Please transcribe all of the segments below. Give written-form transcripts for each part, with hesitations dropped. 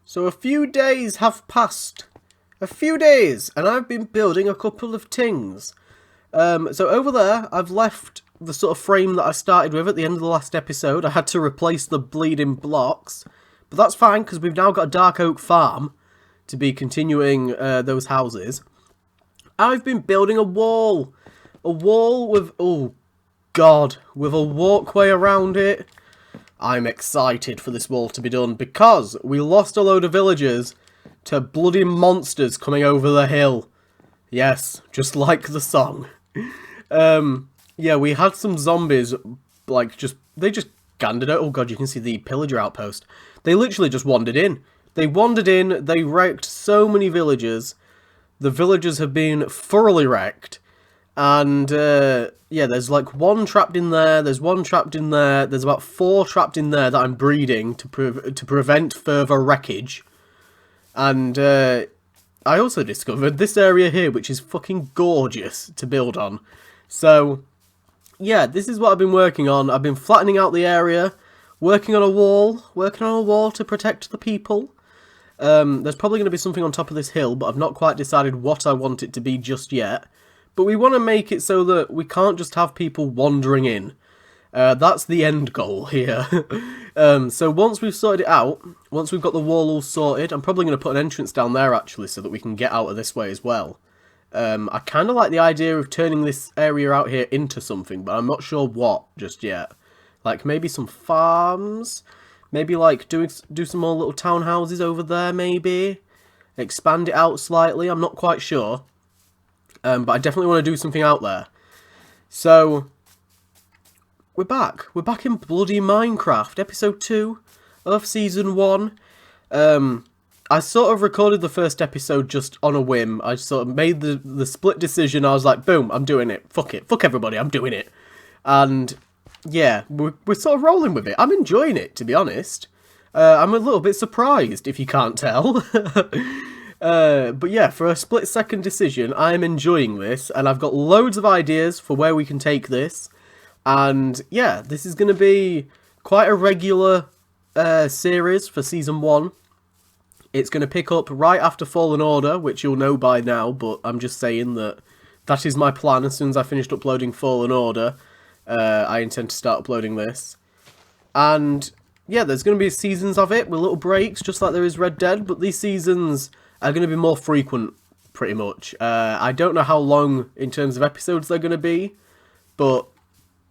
So a few days have passed. A few days, and I've been building a couple of things. So over there, I've left the sort of frame that I started with at the end of the last episode. I had to replace the bleeding blocks. But that's fine, because we've now got a dark oak farm to be continuing those houses. I've been building a wall. A wall with, oh god, with a walkway around it. I'm excited for this wall to be done, because we lost a load of villagers to bloody monsters coming over the hill. Yes, just like the song. Yeah, we had some zombies, like, they just gandered out. Oh god, you can see the pillager outpost. They literally just wandered in. They wandered in, they wrecked so many villagers. The villagers have been thoroughly wrecked. And, yeah, there's like one trapped in there, there's one trapped in there, there's about 4 trapped in there that I'm breeding to prevent further wreckage. And, I also discovered this area here, which is fucking gorgeous to build on. So, yeah, this is what I've been working on. I've been flattening out the area, working on a wall to protect the people. There's probably going to be something on top of this hill, but I've not quite decided what I want it to be just yet. But we want to make it so that we can't just have people wandering in. That's the end goal here. So once we've sorted it out, once we've got the wall all sorted, I'm probably going to put an entrance down there actually so that we can get out of this way as well. I kind of like the idea of turning this area out here into something, but I'm not sure what just yet. Like maybe some farms, maybe like do some more little townhouses over there maybe. Expand it out slightly, I'm not quite sure. But I definitely want to do something out there. So, we're back. We're back in bloody Minecraft, episode 2 of season 1. I sort of recorded the first episode just on a whim. I sort of made the split decision. I was like, boom, I'm doing it. Fuck it. Fuck everybody, I'm doing it. And, yeah, we're sort of rolling with it. I'm enjoying it, to be honest. I'm a little bit surprised, if you can't tell. But yeah, for a split-second decision, I'm enjoying this, and I've got loads of ideas for where we can take this. And yeah, this is going to be quite a regular series for Season 1. It's going to pick up right after Fallen Order, which you'll know by now, but I'm just saying that is my plan. As soon as I finished uploading Fallen Order, I intend to start uploading this. And yeah, there's going to be seasons of it with little breaks, just like there is Red Dead, but these seasons are going to be more frequent, pretty much. I don't know how long in terms of episodes they're going to be, but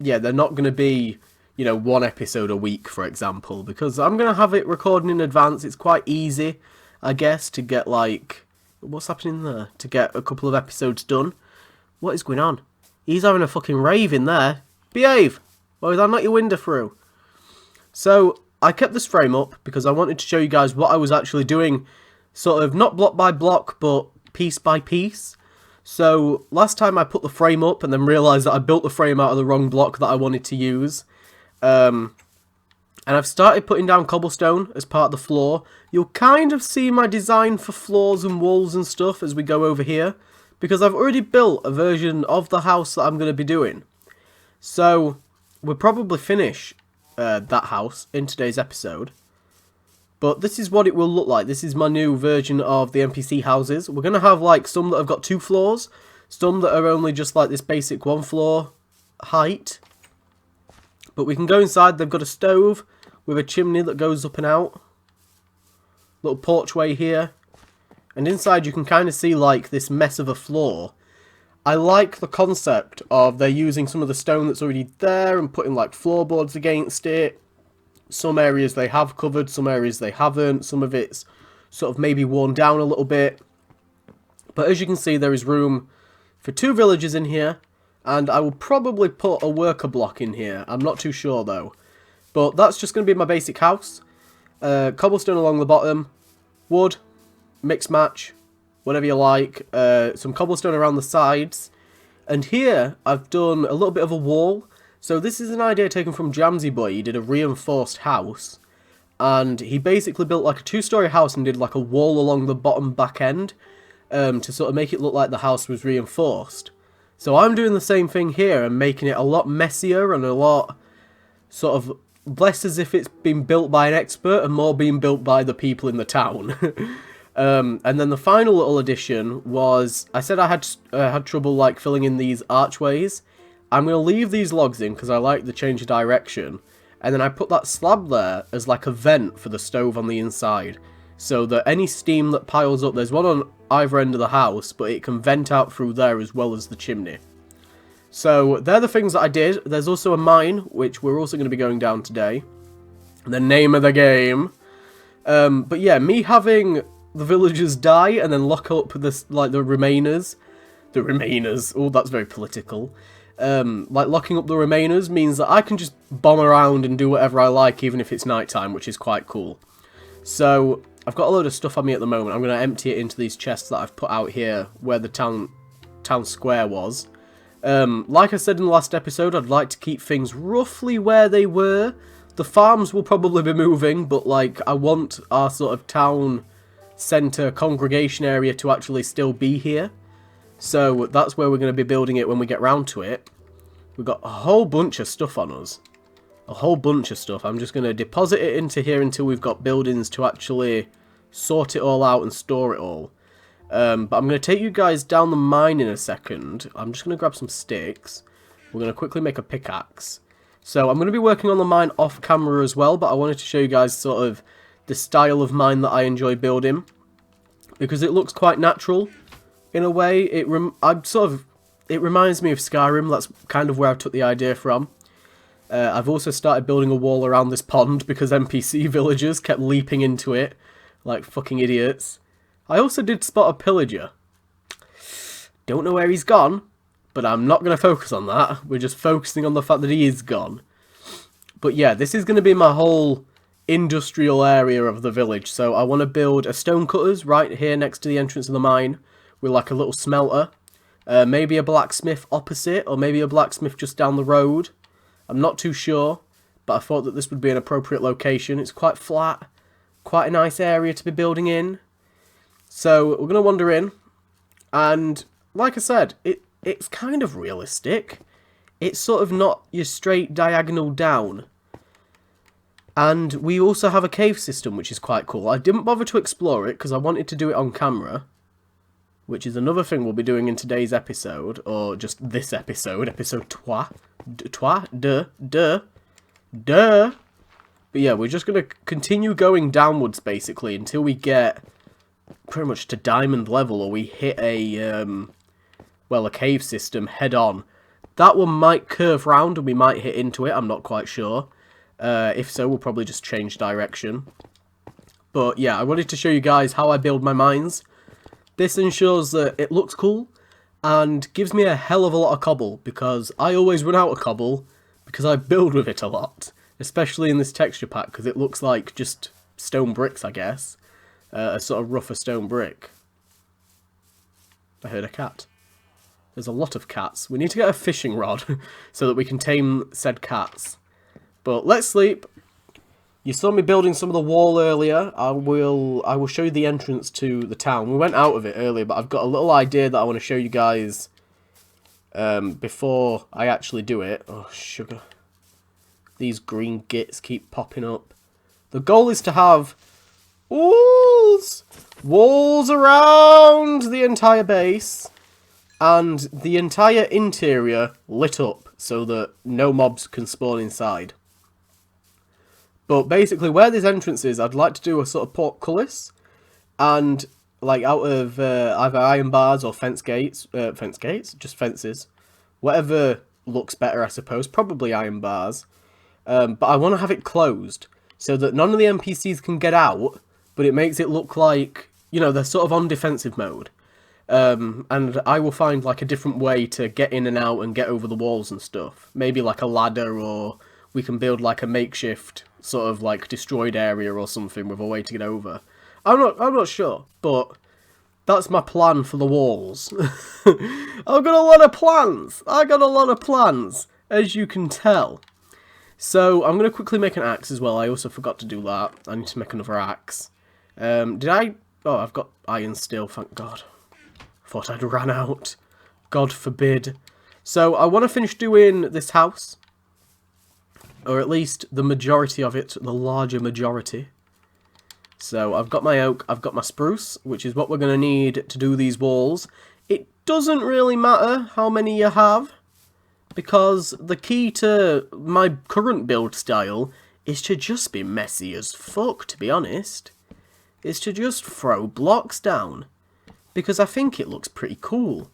yeah, they're not going to be, you know, 1 episode a week, for example, because I'm going to have it recording in advance. It's quite easy, I guess, to get, like, what's happening there? To get a couple of episodes done. What is going on? He's having a fucking rave in there. Behave! Or is that not your window through? So, I kept this frame up because I wanted to show you guys what I was actually doing, sort of not block by block, but piece by piece. So, last time I put the frame up and then realised that I built the frame out of the wrong block that I wanted to use. And I've started putting down cobblestone as part of the floor. You'll kind of see my design for floors and walls and stuff as we go over here, because I've already built a version of the house that I'm going to be doing. So, we'll probably finish that house in today's episode. But this is what it will look like. This is my new version of the NPC houses. We're going to have like some that have got 2 floors. Some that are only just like this basic 1 floor height. But we can go inside. They've got a stove with a chimney that goes up and out. Little porchway here. And inside you can kind of see like this mess of a floor. I like the concept of they're using some of the stone that's already there and putting like floorboards against it. Some areas they have covered, some areas they haven't. Some of it's sort of maybe worn down a little bit. But as you can see, there is room for 2 villagers in here. And I will probably put a worker block in here. I'm not too sure though. But that's just going to be my basic house. Cobblestone along the bottom. Wood. Mix match. Whatever you like. Some cobblestone around the sides. And here I've done a little bit of a wall. So this is an idea taken from Jamsy Boy. He did a reinforced house, and he basically built like a 2-story house and did like a wall along the bottom back end to sort of make it look like the house was reinforced. So I'm doing the same thing here and making it a lot messier and a lot sort of less as if it's been built by an expert and more being built by the people in the town. And then the final little addition was, I said I had trouble like filling in these archways. I'm going to leave these logs in because I like the change of direction. And then I put that slab there as like a vent for the stove on the inside. So that any steam that piles up, there's one on either end of the house, but it can vent out through there as well as the chimney. So they're the things that I did. There's also a mine, which we're also going to be going down today. The name of the game. But yeah, me having the villagers die and then lock up the remainers. The remainers. Oh, that's very political. Like locking up the remainers means that I can just bomb around and do whatever I like, even if it's nighttime, which is quite cool. So I've got a load of stuff on me at the moment. I'm going to empty it into these chests that I've put out here where the town square was. Like I said in the last episode, I'd like to keep things roughly where they were. The farms will probably be moving, but like I want our sort of town centre congregation area to actually still be here. So that's where we're going to be building it when we get round to it. We've got a whole bunch of stuff on us. A whole bunch of stuff. I'm just going to deposit it into here until we've got buildings to actually sort it all out and store it all. But I'm going to take you guys down the mine in a second. I'm just going to grab some sticks. We're going to quickly make a pickaxe. So I'm going to be working on the mine off camera as well, but I wanted to show you guys sort of the style of mine that I enjoy building. Because it looks quite natural in a way. It reminds me of Skyrim. That's kind of where I took the idea from. I've also started building a wall around this pond because NPC villagers kept leaping into it like fucking idiots. I also did spot a pillager. Don't know where he's gone, but I'm not going to focus on that. We're just focusing on the fact that he is gone. But yeah, this is going to be my whole industrial area of the village. So I want to build a stonecutters right here next to the entrance of the mine with like a little smelter. Maybe a blacksmith opposite, or maybe a blacksmith just down the road. I'm not too sure, but I thought that this would be an appropriate location. It's quite flat, quite a nice area to be building in. So we're going to wander in, and like I said, it's kind of realistic. It's sort of not your straight diagonal down. And we also have a cave system, which is quite cool. I didn't bother to explore it because I wanted to do it on camera, which is another thing we'll be doing in today's episode, or just this episode, episode 3. But yeah, we're just going to continue going downwards, basically, until we get pretty much to diamond level, or we hit a cave system head on. That one might curve round and we might hit into it, I'm not quite sure. If so, we'll probably just change direction. But yeah, I wanted to show you guys how I build my mines. This ensures that it looks cool and gives me a hell of a lot of cobble, because I always run out of cobble because I build with it a lot, especially in this texture pack, because it looks like just stone bricks, I guess. A sort of rougher stone brick. I heard a cat. There's a lot of cats. We need to get a fishing rod so that we can tame said cats. But let's sleep. You saw me building some of the wall earlier. I will show you the entrance to the town. We went out of it earlier, but I've got a little idea that I want to show you guys before I actually do it. Oh, sugar. These green gits keep popping up. The goal is to have walls around the entire base and the entire interior lit up so that no mobs can spawn inside. But basically, where this entrance is, I'd like to do a sort of portcullis, and like out of either iron bars or fence gates, just fences, whatever looks better, I suppose. Probably iron bars, but I want to have it closed so that none of the NPCs can get out. But it makes it look like, you know, they're sort of on defensive mode. And I will find like a different way to get in and out and get over the walls and stuff. Maybe like a ladder, or we can build like a makeshift sort of like destroyed area or something with a way to get over. I'm not sure, but that's my plan for the walls. I've got a lot of plans. As you can tell. So I'm going to quickly make an axe as well. I also forgot to do that. I need to make another axe. Did I? Oh, I've got iron still, thank God. Thought I'd ran out. God forbid. So I want to finish doing this house. or at least the majority of it, the larger majority. So I've got my oak, I've got my spruce, which is what we're going to need to do these walls. It doesn't really matter how many you have, because the key to my current build style is to just be messy as fuck, to be honest. Is to just throw blocks down. Because I think it looks pretty cool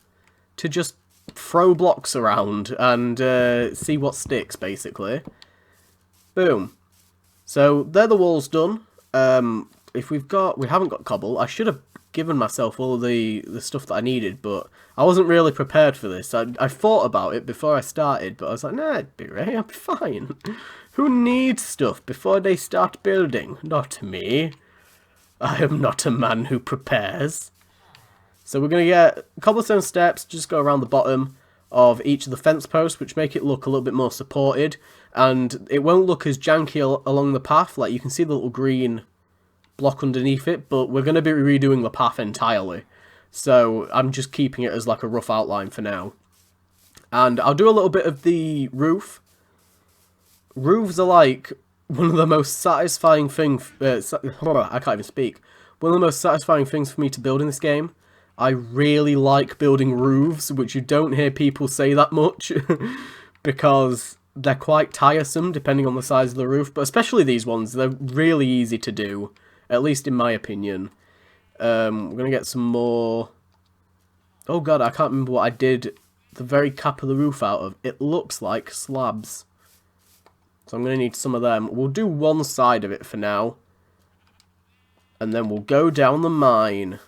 to just throw blocks around and see what sticks, basically. Boom. So, they're the walls done. We haven't got cobble. I should have given myself all the stuff that I needed, but I wasn't really prepared for this. I thought about it before I started, but I was like, nah, it'd be right, I'll be fine. Who needs stuff before they start building? Not me. I am not a man who prepares. So we're going to get cobblestone steps, just go around the bottom of each of the fence posts, which make it look a little bit more supported. And it won't look as janky along the path, like you can see the little green block underneath it, but we're going to be redoing the path entirely. So I'm just keeping it as like a rough outline for now. And I'll do a little bit of the roof. Roofs are like one of the most satisfying things... I can't even speak. One of the most satisfying things for me to build in this game. I really like building roofs, which you don't hear people say that much. Because they're quite tiresome, depending on the size of the roof. But especially these ones, they're really easy to do. At least in my opinion. We're going to get some more... Oh god, I can't remember what I did the very cap of the roof out of. It looks like slabs. So I'm going to need some of them. We'll do one side of it for now. And then we'll go down the mine.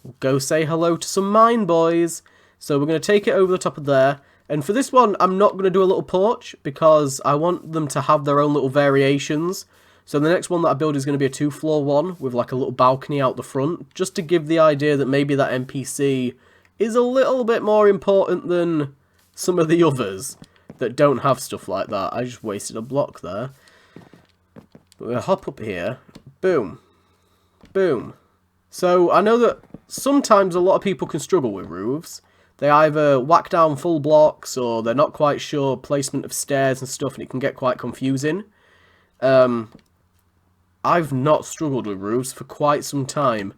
We'll go say hello to some mine boys. So we're going to take it over the top of there. And for this one, I'm not going to do a little porch, because I want them to have their own little variations. So the next one that I build is going to be a 2-floor one, with like a little balcony out the front. Just to give the idea that maybe that NPC is a little bit more important than some of the others that don't have stuff like that. I just wasted a block there. We're going to hop up here. Boom. Boom. So I know that sometimes a lot of people can struggle with roofs. They either whack down full blocks, or they're not quite sure placement of stairs and stuff, and it can get quite confusing. I've not struggled with roofs for quite some time.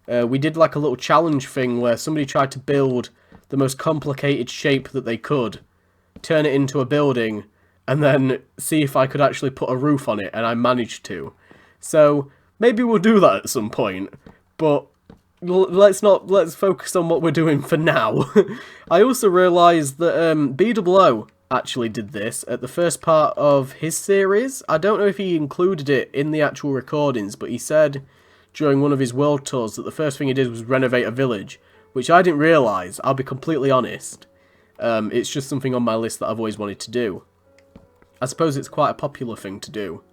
We did like a little challenge thing where somebody tried to build the most complicated shape that they could, turn it into a building, and then see if I could actually put a roof on it, and I managed to. So maybe we'll do that at some point, but let's focus on what we're doing for now. I also realised that BWO actually did this at the first part of his series. I don't know if he included it in the actual recordings, but he said during one of his world tours that the first thing he did was renovate a village, which I didn't realise, I'll be completely honest. It's just something on my list that I've always wanted to do. I suppose it's quite a popular thing to do.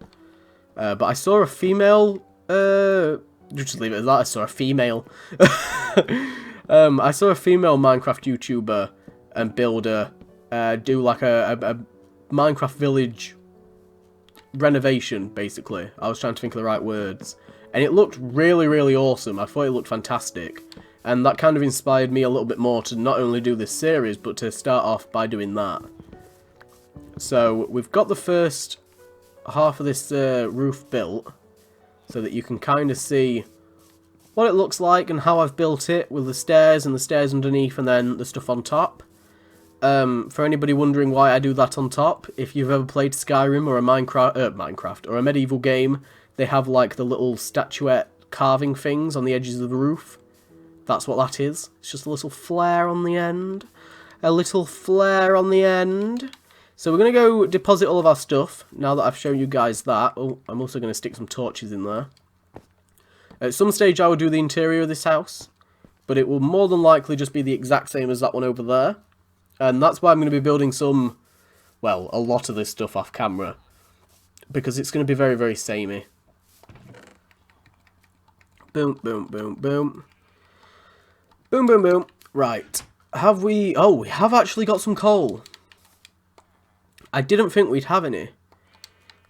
But I saw a female... just leave it as that, I saw a female. I saw a female Minecraft YouTuber and builder do like a Minecraft village renovation, basically. I was trying to think of the right words. And it looked really, really awesome. I thought it looked fantastic. And that kind of inspired me a little bit more to not only do this series, but to start off by doing that. So, we've got the first half of this roof built, so that you can kind of see what it looks like and how I've built it, with the stairs and the stairs underneath and then the stuff on top. For anybody wondering why I do that on top, if you've ever played Skyrim or a Minecraft or a medieval game, they have like the little statuette carving things on the edges of the roof. That's what that is. It's just a little flare on the end. A little flare on the end. So we're going to go deposit all of our stuff, now that I've shown you guys that. Oh, I'm also going to stick some torches in there. At some stage I will do the interior of this house, but it will more than likely just be the exact same as that one over there. And that's why I'm going to be building some, well, a lot of this stuff off camera, because it's going to be very, very samey. Boom, boom, boom, boom. Boom, boom, boom. Right. Have we... Oh, we have actually got some coal. I didn't think we'd have any.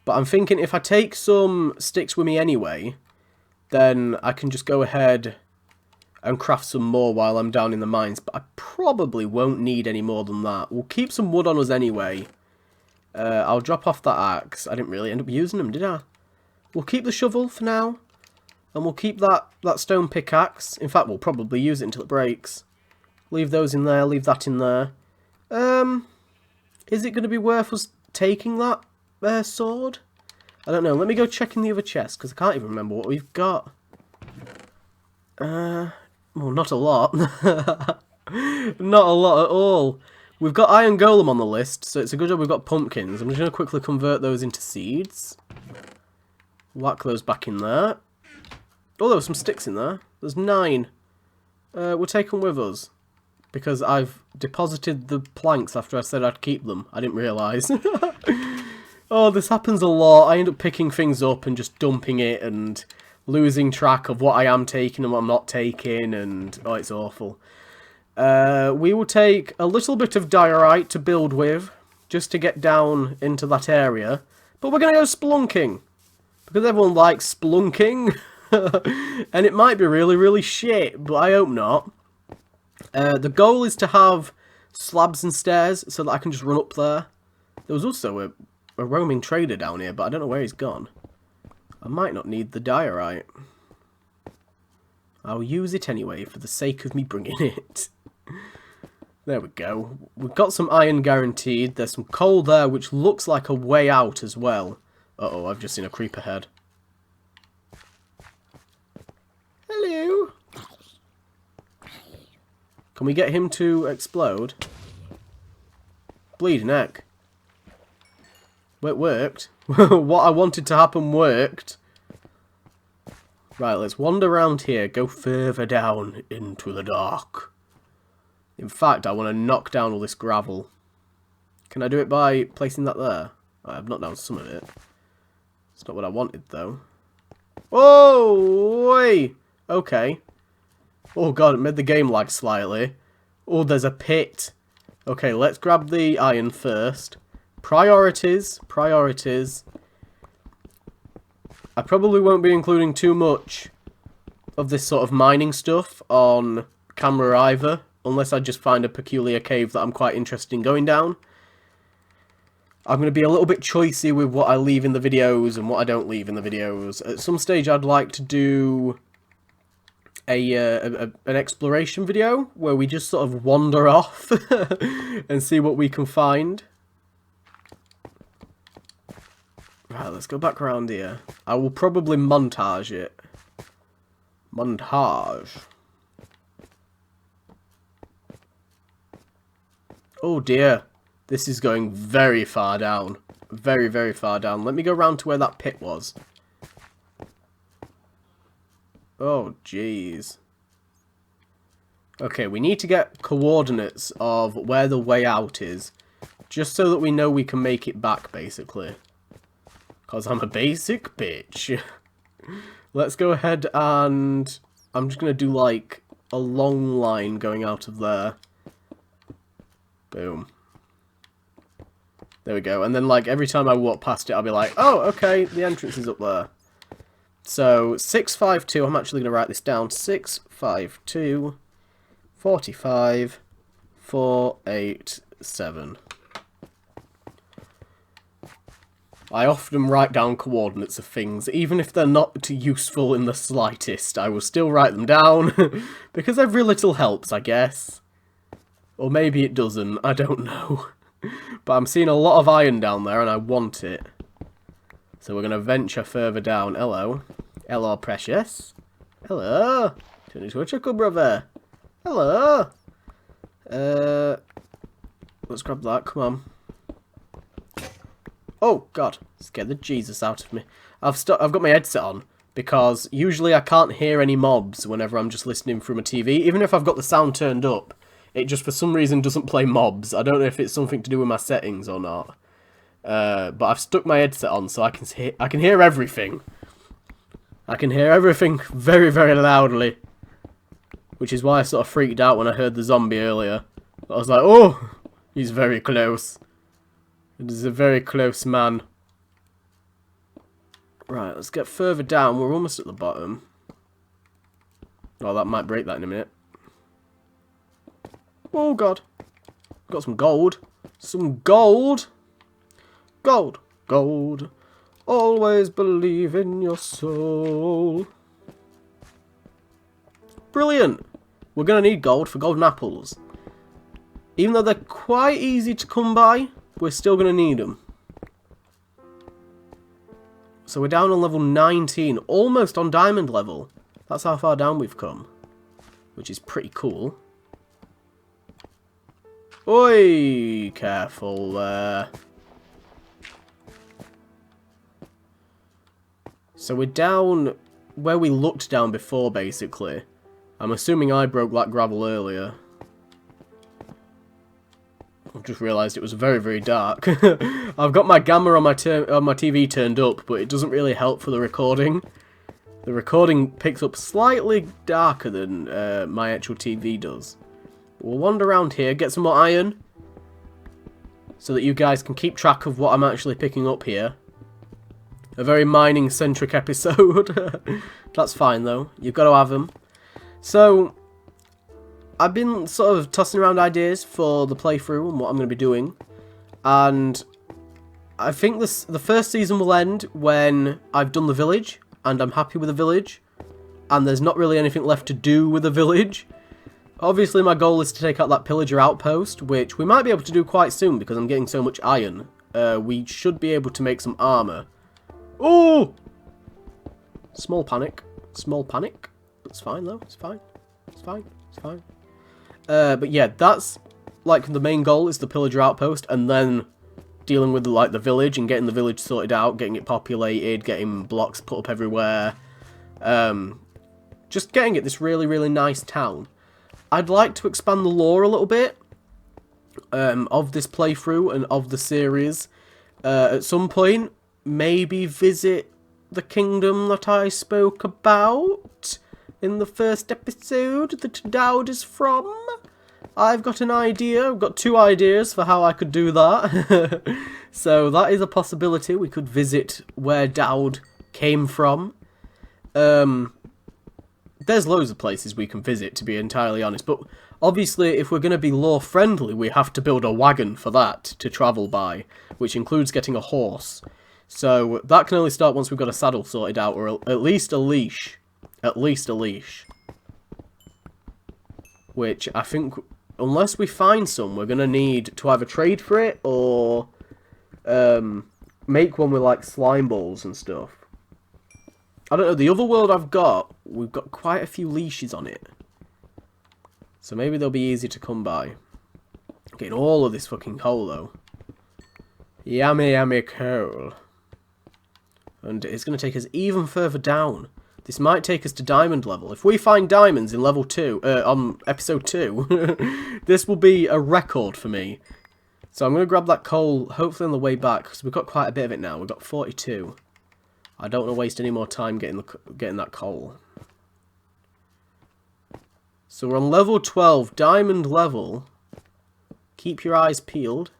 But I'm thinking if I take some sticks with me anyway, then I can just go ahead and craft some more while I'm down in the mines. But I probably won't need any more than that. We'll keep some wood on us anyway, I'll drop off that axe. I didn't really end up using them, did I? We'll keep the shovel for now. And we'll keep that stone pickaxe. In fact, we'll probably use it until it breaks. Leave those in there, leave that in there. Is it going to be worth us taking that sword? I don't know. Let me go check in the other chest, because I can't even remember what we've got. Well, not a lot. Not a lot at all. We've got iron golem on the list, so it's a good job we've got pumpkins. I'm just going to quickly convert those into seeds. Whack those back in there. Oh, there were some sticks in there. There's 9. We'll take them with us. Because I've deposited the planks after I said I'd keep them. I didn't realise. Oh, this happens a lot. I end up picking things up and just dumping it and losing track of what I am taking and what I'm not taking. And, oh, it's awful. We will take a little bit of diorite to build with. Just to get down into that area. But we're going to go spelunking. Because everyone likes spelunking. And it might be really, really shit, but I hope not. The goal is to have slabs and stairs so that I can just run up there. There was also a roaming trader down here, but I don't know where he's gone. I might not need the diorite. I'll use it anyway for the sake of me bringing it. There we go. We've got some iron guaranteed. There's some coal there, which looks like a way out as well. Uh-oh, I've just seen a creeper head. Hello. Can we get him to explode? Bleeding heck. Well, it worked. What I wanted to happen worked. Right, let's wander around here. Go further down into the dark. In fact, I want to knock down all this gravel. Can I do it by placing that there? I've knocked down some of it. It's not what I wanted, though. Oh, wait. Okay. Oh god, it made the game lag slightly. Oh, there's a pit. Okay, let's grab the iron first. Priorities. Priorities. I probably won't be including too much of this sort of mining stuff on camera either, unless I just find a peculiar cave that I'm quite interested in going down. I'm going to be a little bit choicy with what I leave in the videos and what I don't leave in the videos. At some stage I'd like to do an exploration video where we just sort of wander off and see what we can find. Right, let's go back around here. I will probably montage it. Montage. Oh dear. This is going very far down. Very, very far down. Let me go round to where that pit was. Oh, jeez. Okay, we need to get coordinates of where the way out is. Just so that we know we can make it back, basically. Because I'm a basic bitch. Let's go ahead and... I'm just going to do, like, a long line going out of there. Boom. There we go. And then, like, every time I walk past it, I'll be like, oh, okay, the entrance is up there. So, 652, I'm actually going to write this down. 652, 45, 487. I often write down coordinates of things, even if they're not useful in the slightest. I will still write them down, because every little helps, I guess. Or maybe it doesn't, I don't know. But I'm seeing a lot of iron down there, and I want it. So we're going to venture further down. Hello. Hello, precious. Hello. Turn into a chuckle, brother. Hello. Let's grab that. Come on. Oh, God. Scared the Jesus out of me. I've got my headset on, because usually I can't hear any mobs whenever I'm just listening from a TV. Even if I've got the sound turned up, it just for some reason doesn't play mobs. I don't know if it's something to do with my settings or not. But I've stuck my headset on so I can hear everything. I can hear everything very, very loudly. Which is why I sort of freaked out when I heard the zombie earlier. I was like, oh, he's very close. It is a very close man. Right, let's get further down. We're almost at the bottom. Oh, that might break that in a minute. Oh, God. Got some gold. Some gold. Gold. Gold. Always believe in your soul. Brilliant. We're going to need gold for golden apples. Even though they're quite easy to come by, we're still going to need them. So we're down on level 19, almost on diamond level. That's how far down we've come, which is pretty cool. Oi, careful there. So we're down where we looked down before, basically. I'm assuming I broke that gravel earlier. I've just realised it was very, very dark. I've got my gamma on my TV turned up, but it doesn't really help for the recording. The recording picks up slightly darker than my actual TV does. We'll wander around here, get some more iron, so that you guys can keep track of what I'm actually picking up here. A very mining-centric episode. That's fine, though. You've got to have them. So, I've been sort of tossing around ideas for the playthrough and what I'm going to be doing. And I think the first season will end when I've done the village, and I'm happy with the village, and there's not really anything left to do with the village. Obviously, my goal is to take out that pillager outpost, which we might be able to do quite soon because I'm getting so much iron. We should be able to make some armour. Oh! Small panic. Small panic. It's fine, though. It's fine. It's fine. It's fine. But yeah, that's like the main goal is the pillager outpost, and then dealing with like the village and getting the village sorted out, getting it populated, getting blocks put up everywhere. Just getting it this really, really nice town. I'd like to expand the lore a little bit of this playthrough and of the series. At some point, maybe visit the kingdom that I spoke about in the first episode that Dowd is from. I've got an idea. I've got 2 ideas for how I could do that. So that is a possibility. We could visit where Dowd came from. There's loads of places we can visit, to be entirely honest, but obviously if we're going to be lore-friendly, we have to build a wagon for that to travel by, which includes getting a horse. So that can only start once we've got a saddle sorted out, or at least a leash. At least a leash. Which I think, unless we find some, we're going to need to either trade for it, or make one with like slime balls and stuff. I don't know, the other world we've got quite a few leashes on it. So maybe they'll be easy to come by. Getting all of this fucking coal, though. Yummy, yummy coal. And it's going to take us even further down. This might take us to diamond level. If we find diamonds in level 2, on episode 2, this will be a record for me. So I'm going to grab that coal, hopefully on the way back, because we've got quite a bit of it now. We've got 42. I don't want to waste any more time getting that coal. So we're on level 12, diamond level. Keep your eyes peeled.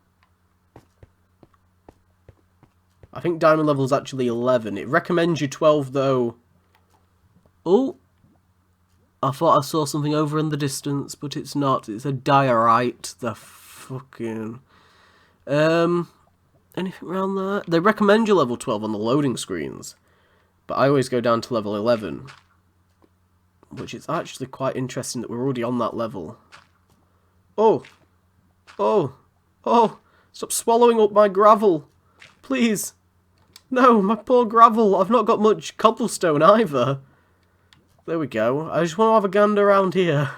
I think diamond level is actually 11. It recommends you 12 though. Oh! I thought I saw something over in the distance, but it's not. It's a diorite. The fucking... anything around there? They recommend you level 12 on the loading screens. But I always go down to level 11. Which is actually quite interesting that we're already on that level. Oh! Oh! Oh! Stop swallowing up my gravel! Please! No, my poor gravel! I've not got much cobblestone either. There we go. I just want to have a gander around here.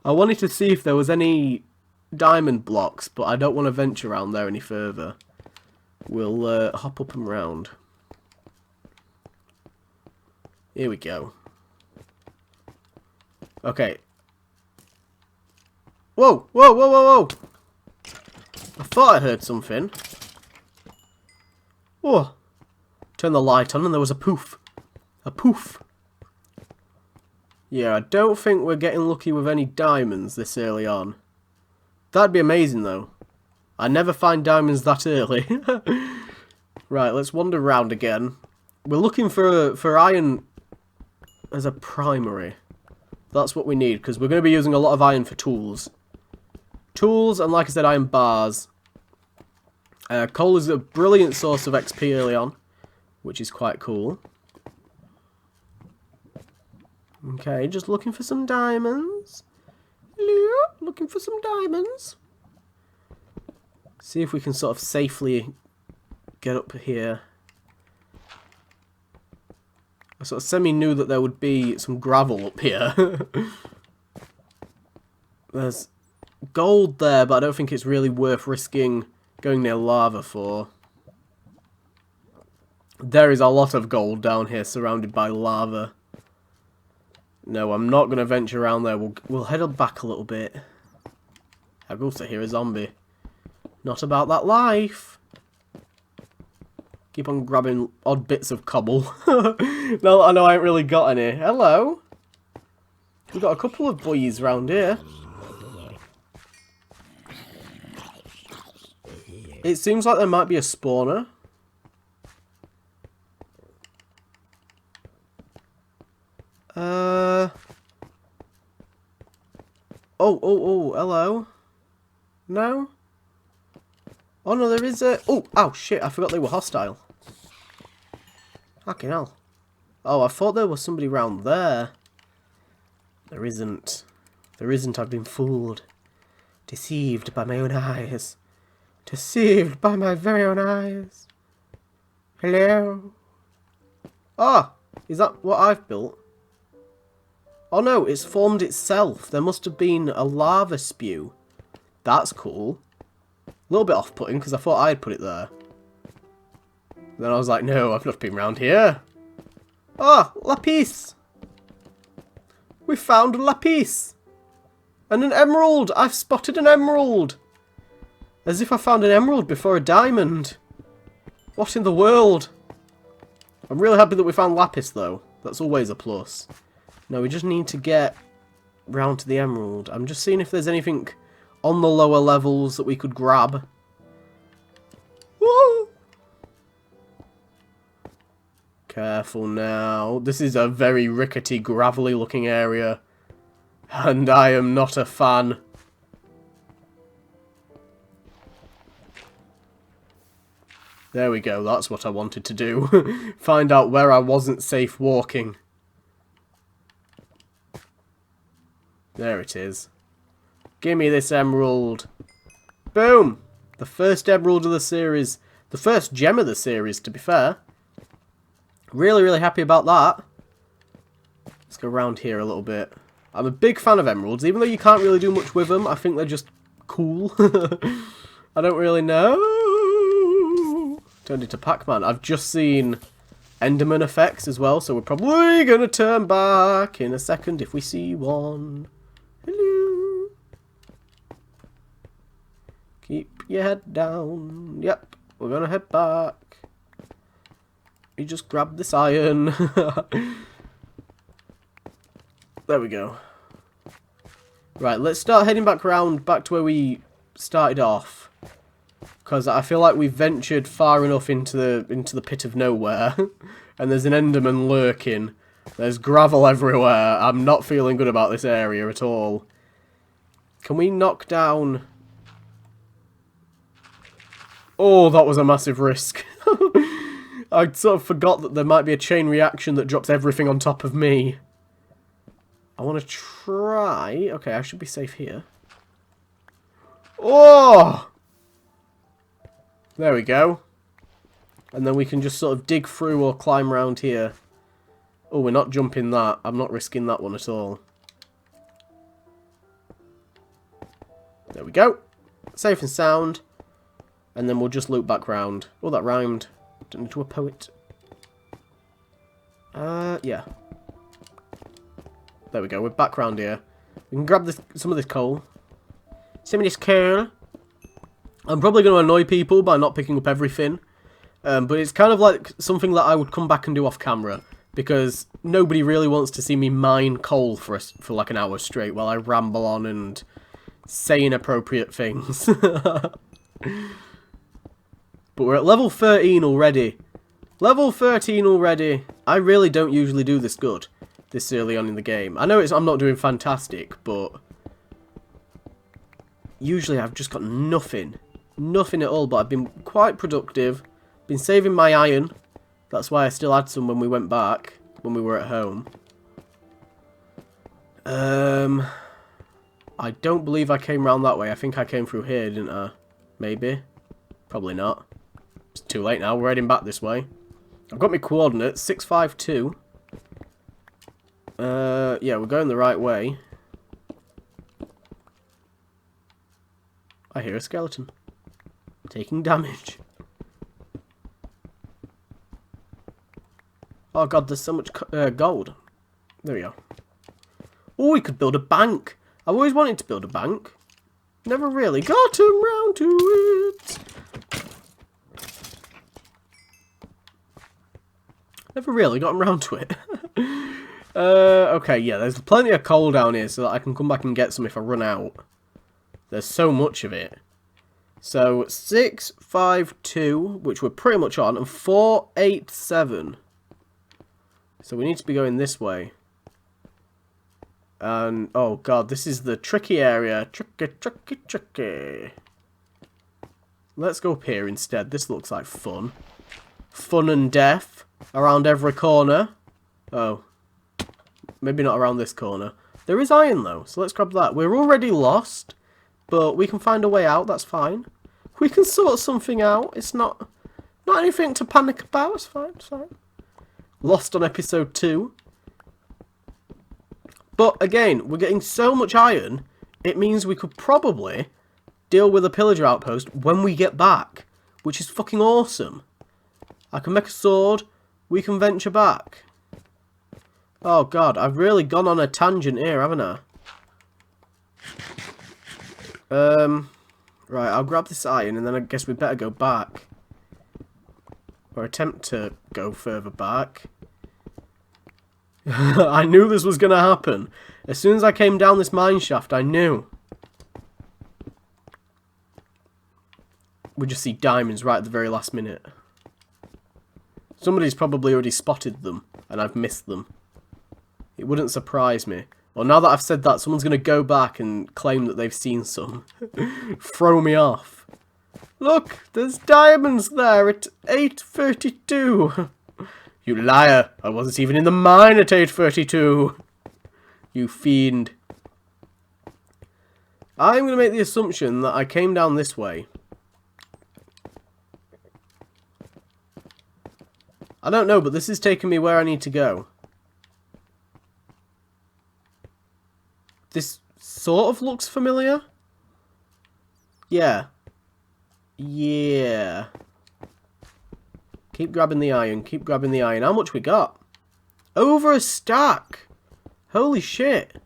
I wanted to see if there was any diamond blocks, but I don't want to venture around there any further. We'll hop up and round. Here we go. Okay. Whoa! Whoa! Whoa! Whoa! Whoa! I thought I heard something. Whoa! Turn the light on and there was a poof. A poof. Yeah, I don't think we're getting lucky with any diamonds this early on. That'd be amazing though. I never find diamonds that early. Right, let's wander around again. We're looking for iron as a primary. That's what we need, because we're going to be using a lot of iron for tools. Tools, and like I said, iron bars. Coal is a brilliant source of XP early on, which is quite cool. Okay, just looking for some diamonds. Hello, looking for some diamonds. See if we can sort of safely get up here. I sort of semi-knew that there would be some gravel up here. There's gold there, but I don't think it's really worth risking going near lava for. There is a lot of gold down here surrounded by lava. No, I'm not going to venture around there. We'll head back a little bit. I've also hear a zombie. Not about that life. Keep on grabbing odd bits of cobble. Now that I know I ain't really got any. Hello. We've got a couple of boys around here. It seems like there might be a spawner. Oh, hello. No? Oh no, there is a... Oh, shit, I forgot they were hostile. Fucking hell. Oh, I thought there was somebody round there. There isn't. There isn't, I've been fooled. Deceived by my own eyes. Deceived by my very own eyes. Hello? Ah, is that what I've built? Oh no, it's formed itself. There must have been a lava spew. That's cool. A little bit off-putting because I thought I'd put it there. Then I was like, no, I've not been round here. Ah, lapis. We found a lapis. And an emerald. I've spotted an emerald. As if I found an emerald before a diamond. What in the world? I'm really happy that we found lapis though. That's always a plus. Now we just need to get round to the emerald. I'm just seeing if there's anything on the lower levels that we could grab. Woo! Careful now. This is a very rickety, gravelly looking area. And I am not a fan. There we go, that's what I wanted to do. Find out where I wasn't safe walking. There it is. Gimme this emerald. Boom! The first emerald of the series. The first gem of the series, to be fair. Really, really happy about that. Let's go around here a little bit. I'm a big fan of emeralds, even though you can't really do much with them. I think they're just cool. I don't really know. Turned into Pac-Man. I've just seen Enderman effects as well, so we're probably going to turn back in a second if we see one. Hello. Keep your head down. Yep, we're going to head back. You just grab this iron. There we go. Right, let's start heading back around, back to where we started off. Because I feel like we've ventured far enough into the pit of nowhere. And there's an Enderman lurking. There's gravel everywhere. I'm not feeling good about this area at all. Can we knock down... Oh, that was a massive risk. I sort of forgot that there might be a chain reaction that drops everything on top of me. I want to try... Okay, I should be safe here. Oh! There we go. And then we can just sort of dig through or climb around here. Oh, we're not jumping that. I'm not risking that one at all. There we go. Safe and sound. And then we'll just loop back round. Oh, that rhymed. Turned into a poet. Yeah. There we go. We're back round here. We can grab some of this coal. Some of this coal. I'm probably going to annoy people by not picking up everything. But it's kind of like something that I would come back and do off camera. Because nobody really wants to see me mine coal for like an hour straight while I ramble on and say inappropriate things. But we're at level 13 already. Level 13 already. I really don't usually do this good this early on in the game. I know I'm not doing fantastic, but usually I've just got nothing. Nothing at all, but I've been quite productive. Been saving my iron. That's why I still had some when we went back, when we were at home. I don't believe I came round that way. I think I came through here, didn't I? Maybe. Probably not. It's too late now. We're heading back this way. I've got my coordinates. 652. Yeah, we're going the right way. I hear a skeleton. Taking damage. Oh god, there's so much gold. There we go. Oh, we could build a bank. I've always wanted to build a bank. Never really got around to it. Never really got around to it. Okay, yeah, there's plenty of coal down here so that I can come back and get some if I run out. There's so much of it. So, 652, which we're pretty much on, and 487. So we need to be going this way. And, oh god, this is the tricky area. Tricky. Let's go up here instead. This looks like fun. Fun and death around every corner. Oh. Maybe not around this corner. There is iron though, so let's grab that. We're already lost, but we can find a way out, that's fine. We can sort something out. It's not anything to panic about, it's fine, it's fine. Lost on episode 2. But again, we're getting so much iron, it means we could probably deal with a pillager outpost when we get back, which is fucking awesome. I can make a sword, we can venture back. Oh god, I've really gone on a tangent here, haven't I? Right, I'll grab this iron and then I guess we better go back. Or attempt to go further back. I knew this was going to happen. As soon as I came down this mine shaft, I knew. We just see diamonds right at the very last minute. Somebody's probably already spotted them, and I've missed them. It wouldn't surprise me. Well, now that I've said that, someone's going to go back and claim that they've seen some. Throw me off. Look, there's diamonds there at 8:32. You liar! I wasn't even in the mine at 8:32. You fiend. I'm going to make the assumption that I came down this way. I don't know, but this is taking me where I need to go. This sort of looks familiar. Yeah. Yeah. Keep grabbing the iron, keep grabbing the iron. How much we got? Over a stack! Holy shit.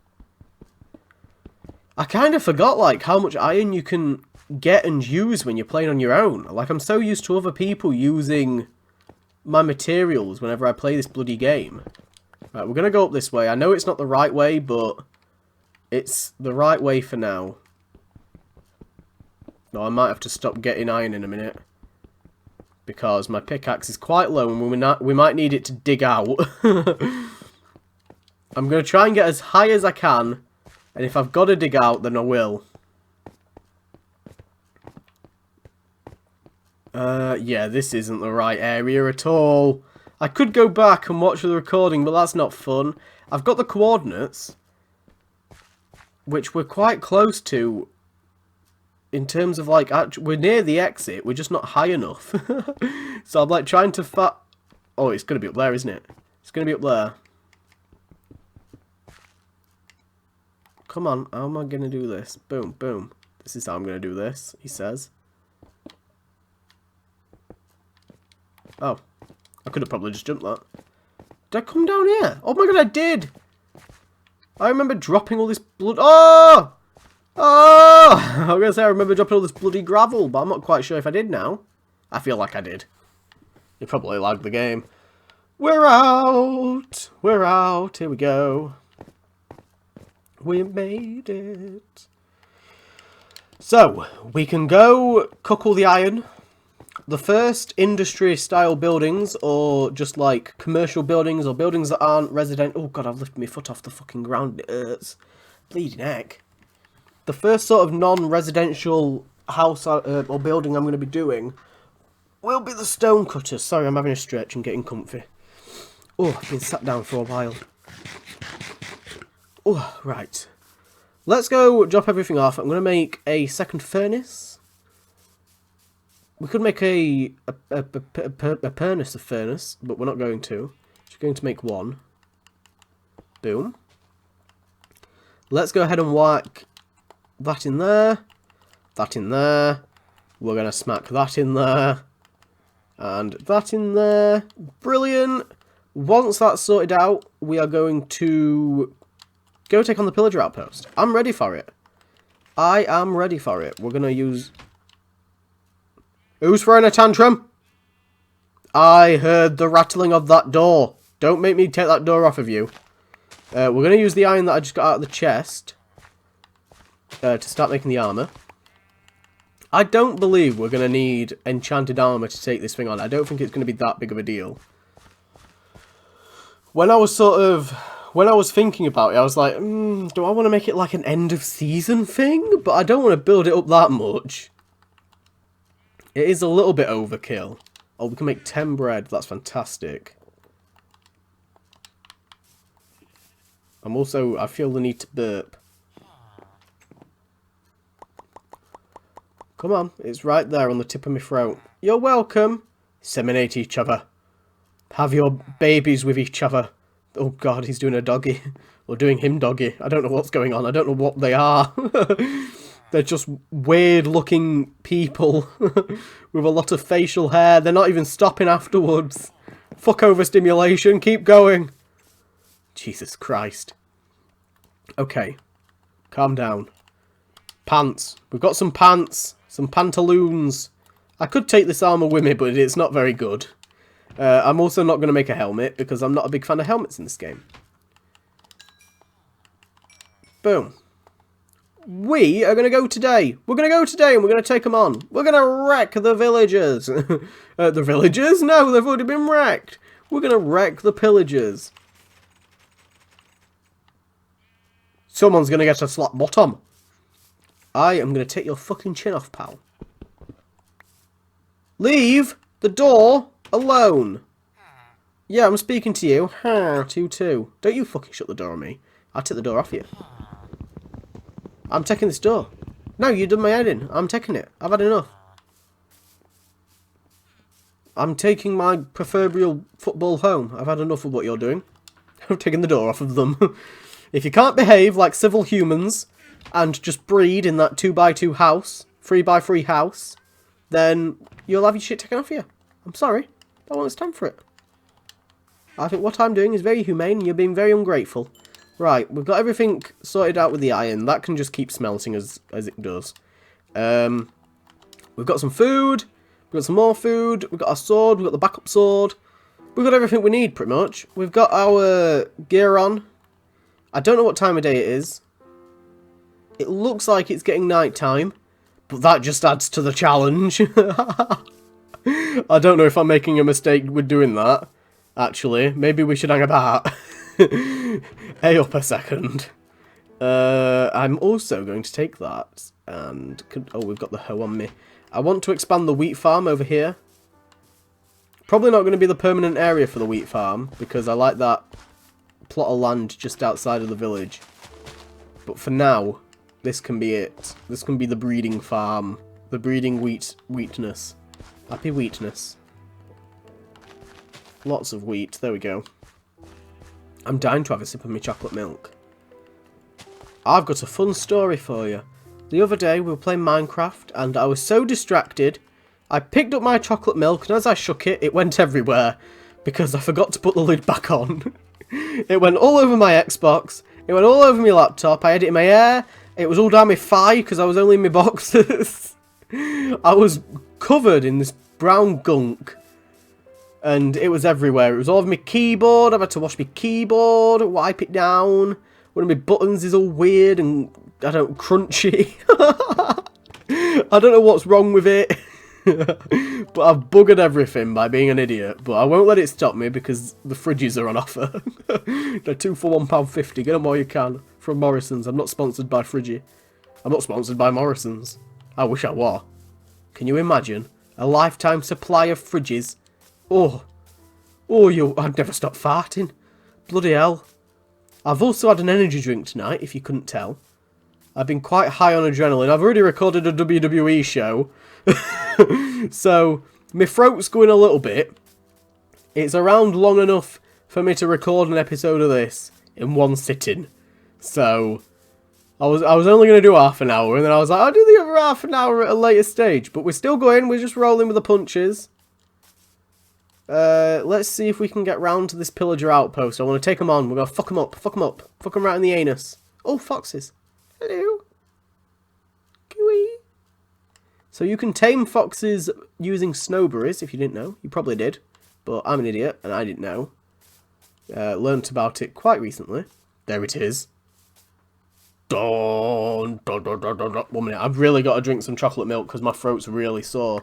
I kind of forgot, like, how much iron you can get and use when you're playing on your own. Like, I'm so used to other people using my materials whenever I play this bloody game. Right, we're going to go up this way. I know it's not the right way, but it's the right way for now. No, I might have to stop getting iron in a minute. Because my pickaxe is quite low and we might need it to dig out. I'm going to try and get as high as I can. And if I've got to dig out, then I will. Yeah, this isn't the right area at all. I could go back and watch the recording, but that's not fun. I've got the coordinates, which we're quite close to. In terms of, like, we're near the exit, we're just not high enough. So I'm, like, trying to oh, it's going to be up there, isn't it? It's going to be up there. Come on, how am I going to do this? Boom, boom. This is how I'm going to do this, he says. Oh, I could have probably just jumped that. Did I come down here? Oh my god, I did! I remember dropping all this blood. Oh! Oh! I was going to say I remember dropping all this bloody gravel, but I'm not quite sure if I did now. I feel like I did. You probably lagged the game. We're out! We're out. Here we go. We made it. So, we can go cook all the iron. The first industry-style buildings, or just like commercial buildings, or buildings that aren't resident. Oh god, I've lifted my foot off the fucking ground. It hurts. Bleeding heck. The first sort of non-residential house or building I'm going to be doing will be the stone cutters. Sorry, I'm having a stretch and getting comfy. Oh, I've been sat down for a while. Oh, right. Let's go drop everything off. I'm going to make a second furnace. We could make a furnace of furnace, but we're not going to. Just going to make one. Boom. Let's go ahead and whack that in there. That in there. We're going to smack that in there. And that in there. Brilliant. Once that's sorted out, we are going to go take on the pillager outpost. I'm ready for it. I am ready for it. We're going to use... Who's throwing a tantrum? I heard the rattling of that door. Don't make me take that door off of you. We're going to use the iron that I just got out of the chest to start making the armour. I don't believe we're going to need enchanted armour to take this thing on. I don't think it's going to be that big of a deal. When I was thinking about it, I was like, do I want to make it like an end of season thing? But I don't want to build it up that much. It is a little bit overkill. Oh, we can make 10 bread. That's fantastic. I feel the need to burp. Come on, it's right there on the tip of my throat. You're welcome. Seminate each other. Have your babies with each other. Oh god, he's doing a doggy. Or doing him doggy. I don't know what's going on. I don't know what they are. They're just weird looking people with a lot of facial hair. They're not even stopping afterwards. Fuck overstimulation. Keep going. Jesus Christ. Okay. Calm down. Pants. We've got some pants. Some pantaloons. I could take this armour with me, but it's not very good. I'm also not going to make a helmet because I'm not a big fan of helmets in this game. Boom. We are going to go today. We're going to go today and we're going to take them on. We're going to wreck the villagers. The villagers? No, they've already been wrecked. We're going to wreck the pillagers. Someone's going to get a slap bottom. I am going to take your fucking chin off, pal. Leave the door alone. Yeah, I'm speaking to you. Ha, 2-2. Don't you fucking shut the door on me. I'll take the door off you. I'm taking this door. No, you done my head in. I'm taking it. I've had enough. I'm taking my proverbial football home. I've had enough of what you're doing. I'm taking the door off of them. If you can't behave like civil humans and just breed in that 2x2 house, 3x3 house, then you'll have your shit taken off you. I'm sorry. I won't stand for it. I think what I'm doing is very humane and you're being very ungrateful. Right, we've got everything sorted out with the iron. That can just keep smelting as it does. We've got some food. We've got some more food. We've got our sword. We've got the backup sword. We've got everything we need, pretty much. We've got our gear on. I don't know what time of day it is. It looks like it's getting night time. But that just adds to the challenge. I don't know if I'm making a mistake with doing that. Actually, maybe we should hang about. Hey up a second. I'm also going to take that and... Oh, we've got the hoe on me. I want to expand the wheat farm over here. Probably not going to be the permanent area for the wheat farm, because I like that plot of land just outside of the village. But for now, this can be it. This can be the breeding farm. The breeding wheatness. Happy wheatness. Lots of wheat. There we go. I'm dying to have a sip of my chocolate milk. I've got a fun story for you. The other day we were playing Minecraft and I was so distracted, I picked up my chocolate milk and as I shook it, it went everywhere because I forgot to put the lid back on. It went all over my Xbox, it went all over my laptop, I had it in my hair, it was all down my thigh because I was only in my boxers. I was covered in this brown gunk. And it was everywhere. It was all over my keyboard. I've had to wash my keyboard, wipe it down. One of my buttons is all weird and, I don't know, crunchy. I don't know what's wrong with it. But I've buggered everything by being an idiot. But I won't let it stop me because the fridges are on offer. They're 2 for £1.50. Get them while you can. From Morrison's. I'm not sponsored by Friggy. I'm not sponsored by Morrison's. I wish I were. Can you imagine? A lifetime supply of fridges. Oh. Oh, I'd never stop farting. Bloody hell. I've also had an energy drink tonight, if you couldn't tell. I've been quite high on adrenaline. I've already recorded a WWE show. So, my throat's going a little bit. It's around long enough for me to record an episode of this in one sitting. So, I was only going to do half an hour, and then I was like, I'll do the other half an hour at a later stage. But we're still going, we're just rolling with the punches. Let's see if we can get round to this pillager outpost. I want to take them on. We're going to fuck them up, fuck them up. Fuck them right in the anus. Oh, foxes. Hello. Gooey. So you can tame foxes using snowberries, if you didn't know. You probably did. But I'm an idiot, and I didn't know. Learnt about it quite recently. There it is. Dun, dun, dun, dun, dun, dun. 1 minute. I've really got to drink some chocolate milk because my throat's really sore.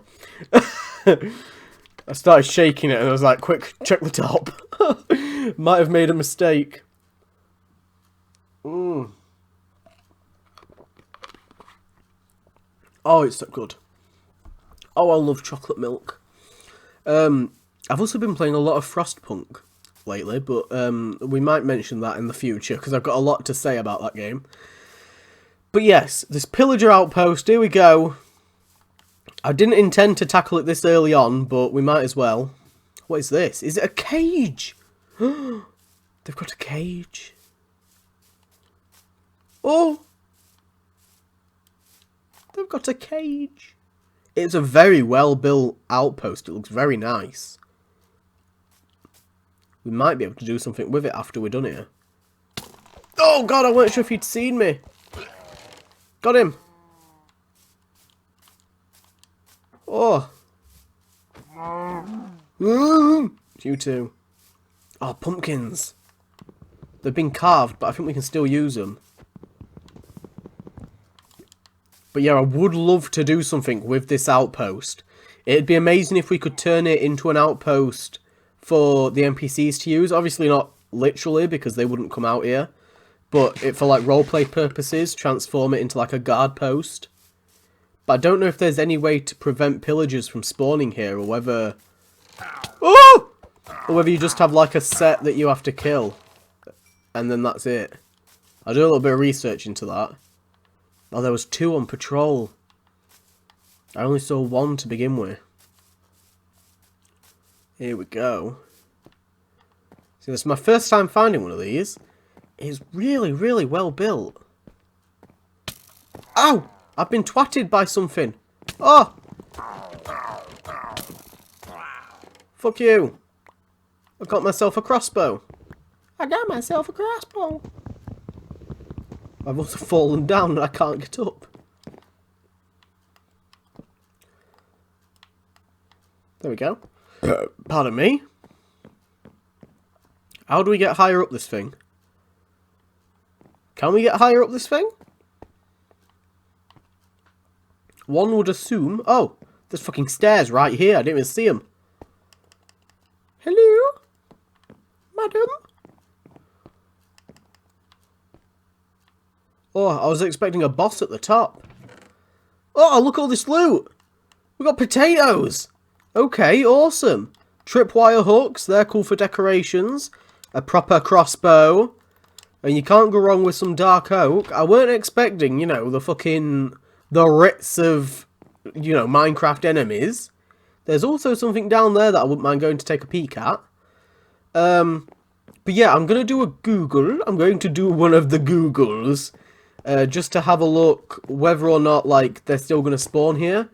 I started shaking it and I was like, quick, check the top. Might have made a mistake. Mm. Oh, it's so good. Oh, I love chocolate milk. I've also been playing a lot of Frostpunk lately, but we might mention that in the future because I've got a lot to say about that game. But yes, this pillager outpost, here we go. I didn't intend to tackle it this early on, but we might as well. What is this? Is it a cage? They've got a cage. Oh! They've got a cage. It's a very well-built outpost. It looks very nice. We might be able to do something with it after we're done here. Oh god, I weren't sure if he'd seen me. Got him. Oh. You too. Oh, pumpkins. They've been carved, but I think we can still use them. But yeah, I would love to do something with this outpost. It'd be amazing if we could turn it into an outpost for the NPCs to use. Obviously not literally, because they wouldn't come out here. But for like roleplay purposes, transform it into like a guard post. But I don't know if there's any way to prevent pillagers from spawning here, or whether... Oh! Or whether you just have like a set that you have to kill. And then that's it. I'll do a little bit of research into that. Oh, there was 2 on patrol. I only saw 1 to begin with. Here we go. See, this is my first time finding one of these. It's really, really well built. Ow! I've been twatted by something. Oh! Fuck you. I got myself a crossbow. I got myself a crossbow. I've also fallen down and I can't get up. There we go. Pardon me. How do we get higher up this thing? Can we get higher up this thing? One would assume... Oh, there's fucking stairs right here. I didn't even see them. Hello? Madam? Oh, I was expecting a boss at the top. Oh, look at all this loot. We got potatoes. Okay, awesome. Tripwire hooks. They're cool for decorations. A proper crossbow. And you can't go wrong with some dark oak. I weren't expecting, you know, the Ritz of, you know, Minecraft enemies. There's also something down there that I wouldn't mind going to take a peek at. But yeah, I'm going to do a Google. I'm going to do one of the Googles. Just to have a look whether or not, like, they're still going to spawn here.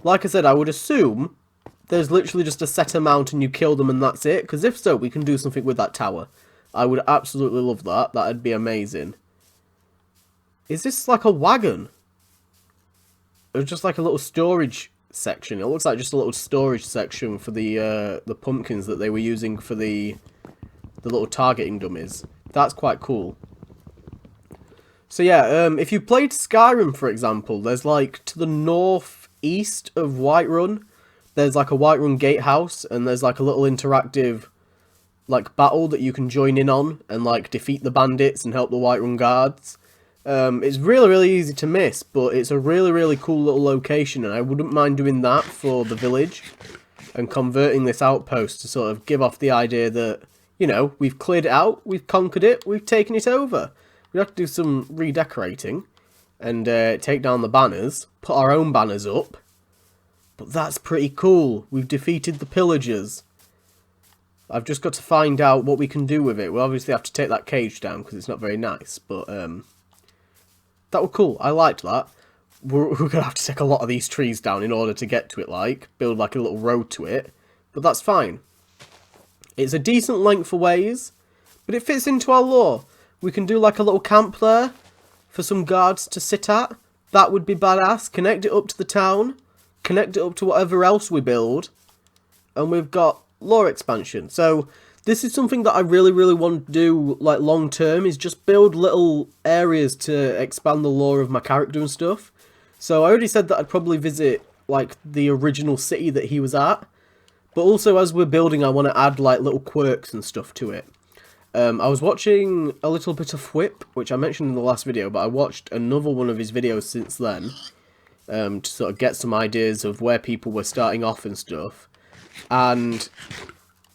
Like I said, I would assume there's literally just a set amount and you kill them and that's it. Because if so, we can do something with that tower. I would absolutely love that. That'd be amazing. Is this like a wagon? Or just like a little storage section? It looks like just a little storage section for the pumpkins that they were using for the little targeting dummies. That's quite cool. So yeah, if you played Skyrim, for example, there's like to the northeast of Whiterun, there's like a Whiterun gatehouse, and there's like a little interactive like battle that you can join in on and like defeat the bandits and help the Whiterun guards. It's really, really easy to miss, but it's a really, really cool little location, and I wouldn't mind doing that for the village and converting this outpost to sort of give off the idea that, you know, we've cleared it out, we've conquered it, we've taken it over. We have to do some redecorating and take down the banners, put our own banners up. But that's pretty cool. We've defeated the pillagers. I've just got to find out what we can do with it. We'll obviously have to take that cage down because it's not very nice, but that was cool. I liked that. We're going to have to take a lot of these trees down in order to get to it, like, build like a little road to it, but that's fine. It's a decent length for ways, but it fits into our lore. We can do like a little camp there for some guards to sit at. That would be badass. Connect it up to the town. Connect it up to whatever else we build, and we've got lore expansion. So this is something that I really, really want to do, like, long term, is just build little areas to expand the lore of my character and stuff. So I already said that I'd probably visit, like, the original city that he was at, but also as we're building I want to add, like, little quirks and stuff to it. I was watching a little bit of Whip, which I mentioned in the last video, but I watched another one of his videos since then, to sort of get some ideas of where people were starting off and stuff. And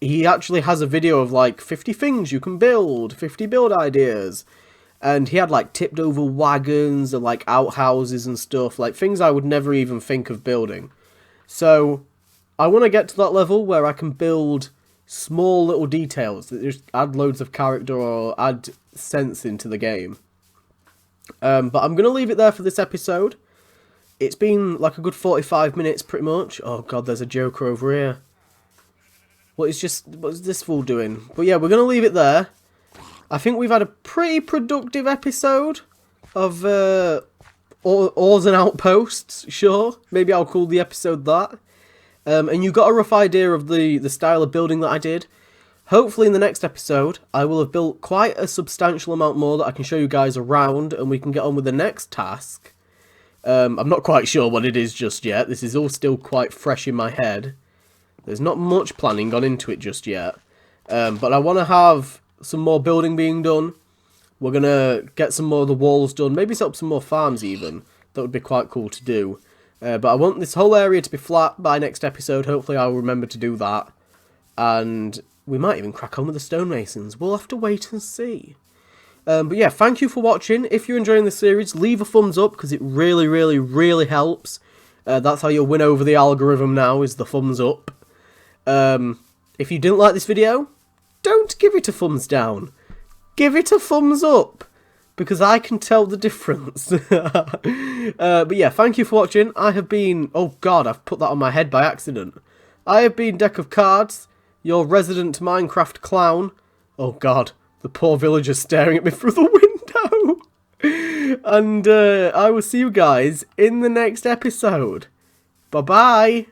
he actually has a video of like 50 things you can build, 50 build ideas. And he had like tipped over wagons and like outhouses and stuff, like things I would never even think of building. So I want to get to that level where I can build small little details that just add loads of character or add sense into the game. But I'm going to leave it there for this episode. It's been like a good 45 minutes pretty much. Oh god, there's a joker over here. What's this fool doing? But yeah, we're going to leave it there. I think we've had a pretty productive episode of Ores and Outposts, sure. Maybe I'll call the episode that. And you got a rough idea of the style of building that I did. Hopefully in the next episode, I will have built quite a substantial amount more that I can show you guys around, and we can get on with the next task. I'm not quite sure what it is just yet. This is all still quite fresh in my head. There's not much planning gone into it just yet. But I want to have some more building being done. We're going to get some more of the walls done. Maybe set up some more farms even. That would be quite cool to do. But I want this whole area to be flat by next episode. Hopefully I'll remember to do that. And we might even crack on with the stonemasons. We'll have to wait and see. But yeah, thank you for watching. If you're enjoying the series, leave a thumbs up because it really, really, really helps. That's how you'll win over the algorithm now, is the thumbs up. If you didn't like this video, don't give it a thumbs down. Give it a thumbs up, because I can tell the difference. But yeah, thank you for watching. I have been... Oh god, I've put that on my head by accident. I have been DeckOfCraft, your resident Minecraft clown. Oh god, the poor villager's staring at me through the window. And I will see you guys in the next episode. Bye-bye.